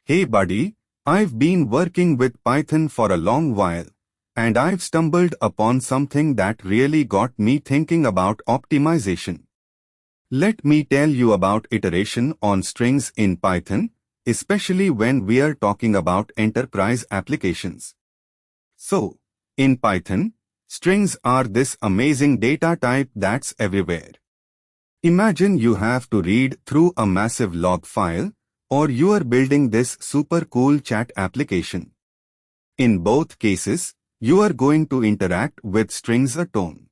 Hey buddy, I've been working with Python for a long while, and I've stumbled upon something that really got me thinking about optimization. Let me tell you about iteration on strings in Python, especially when we are talking about enterprise applications. So, in Python, strings are this amazing data type that's everywhere. Imagine you have to read through a massive log file, or you are building this super cool chat application. In both cases, you are going to interact with strings a ton.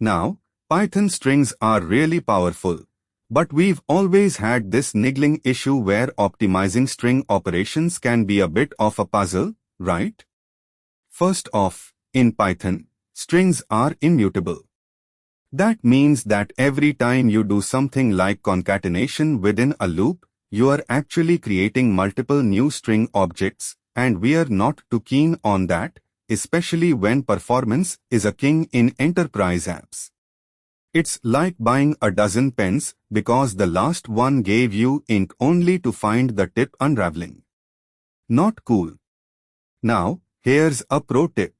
Now, Python strings are really powerful, but we've always had this niggling issue where optimizing string operations can be a bit of a puzzle, right? First off, in Python, strings are immutable. That means that every time you do something like concatenation within a loop, you are actually creating multiple new string objects, and we are not too keen on that, especially when performance is a king in enterprise apps. It's like buying a dozen pens because the last one gave you ink only to find the tip unraveling. Not cool. Now, here's a pro tip.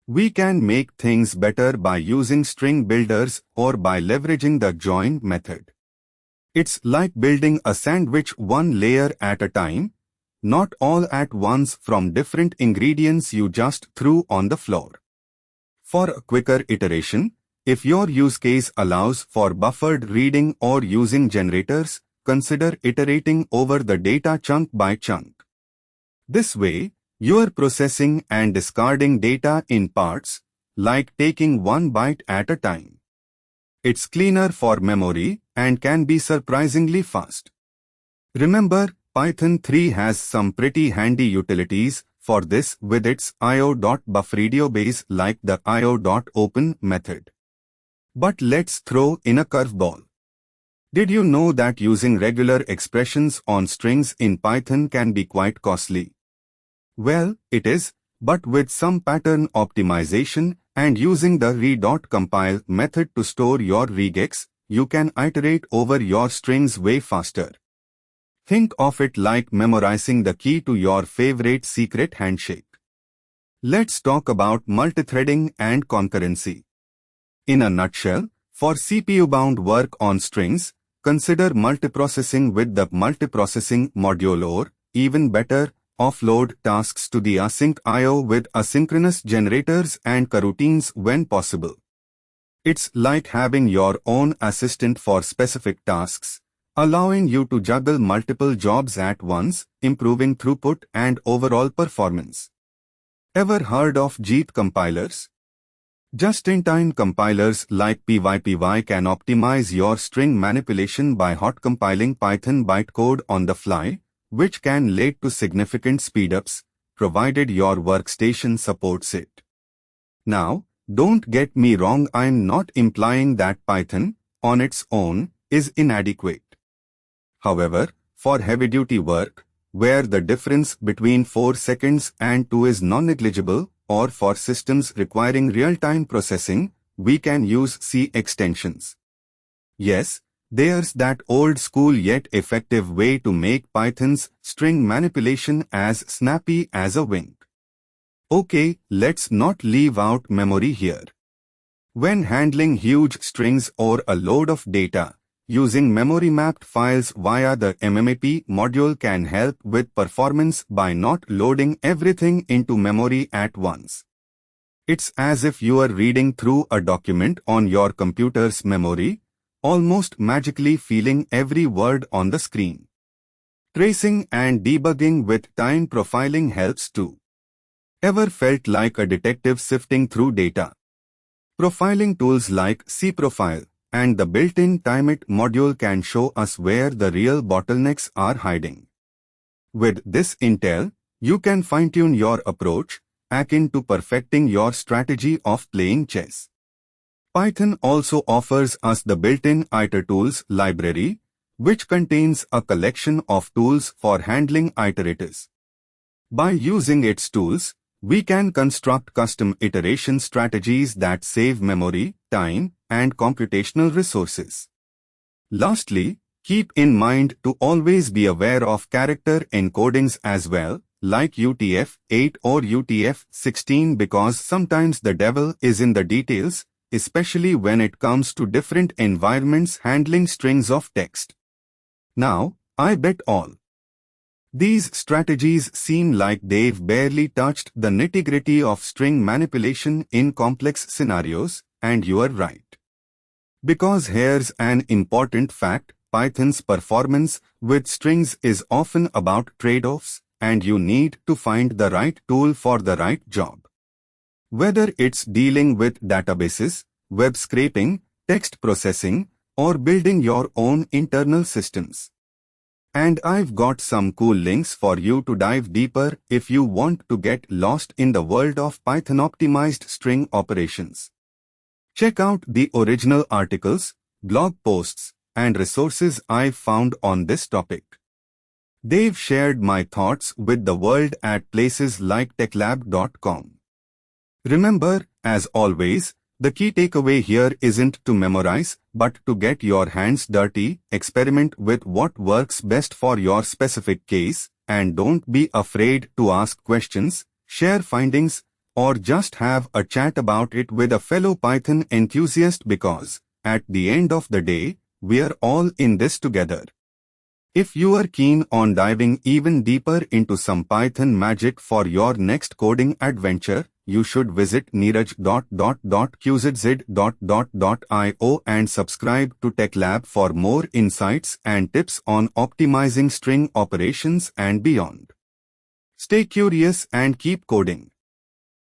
We can make things better by using string builders or by leveraging the join method. It's like building a sandwich one layer at a time, not all at once from different ingredients you just threw on the floor. For a quicker iteration, if your use case allows for buffered reading or using generators, consider iterating over the data chunk by chunk. This way, you are processing and discarding data in parts, like taking one byte at a time. It's cleaner for memory and can be surprisingly fast. Remember, Python 3 has some pretty handy utilities for this with its io.bufferediobase like the io.open method. But let's throw in a curveball. Did you know that using regular expressions on strings in Python can be quite costly? Well, it is, but with some pattern optimization and using the re.compile method to store your regex, you can iterate over your strings way faster. Think of it like memorizing the key to your favorite secret handshake. Let's talk about multithreading and concurrency. In a nutshell, for CPU-bound work on strings, consider multiprocessing with the multiprocessing module or, even better, offload tasks to the async I/O with asynchronous generators and coroutines when possible. It's like having your own assistant for specific tasks, allowing you to juggle multiple jobs at once, improving throughput and overall performance. Ever heard of JIT compilers? Just-in-time compilers like PyPy can optimize your string manipulation by hot compiling Python bytecode on the fly, which can lead to significant speedups, provided your workstation supports it. Now, don't get me wrong, I'm not implying that Python, on its own, is inadequate. However, for heavy-duty work, where the difference between 4 seconds and 2 is non-negligible, or for systems requiring real-time processing, we can use C extensions. Yes, there's that old-school yet effective way to make Python's string manipulation as snappy as a wink. Okay, let's not leave out memory here. When handling huge strings or a load of data, using memory-mapped files via the mmap module can help with performance by not loading everything into memory at once. It's as if you are reading through a document on your computer's memory, almost magically feeling every word on the screen. Tracing and debugging with time profiling helps too. Ever felt like a detective sifting through data? Profiling tools like cprofile and the built-in timeit module can show us where the real bottlenecks are hiding. With this intel, you can fine-tune your approach, akin to perfecting your strategy of playing chess. Python also offers us the built-in itertools library, which contains a collection of tools for handling iterators. By using its tools, we can construct custom iteration strategies that save memory, time, and computational resources. Lastly, Keep in mind to always be aware of character encodings as well, like UTF-8 or UTF-16, because sometimes the devil is in the details, especially when it comes to different environments handling strings of text. Now, I bet all these strategies seem like they've barely touched the nitty-gritty of string manipulation in complex scenarios, and you are right. Because here's an important fact: Python's performance with strings is often about trade-offs, and you need to find the right tool for the right job. Whether it's dealing with databases, web scraping, text processing, or building your own internal systems. And I've got some cool links for you to dive deeper if you want to get lost in the world of Python-optimized string operations. Check out the original articles, blog posts, and resources I've found on this topic. They've shared my thoughts with the world at places like TechLab.com. Remember, as always, the key takeaway here isn't to memorize, but to get your hands dirty, experiment with what works best for your specific case, and don't be afraid to ask questions, share findings, or just have a chat about it with a fellow Python enthusiast, because, at the end of the day, we're all in this together. If you are keen on diving even deeper into some Python magic for your next coding adventure, you should visit neeraj.qzz.io and subscribe to TechLab for more insights and tips on optimizing string operations and beyond. Stay curious and keep coding.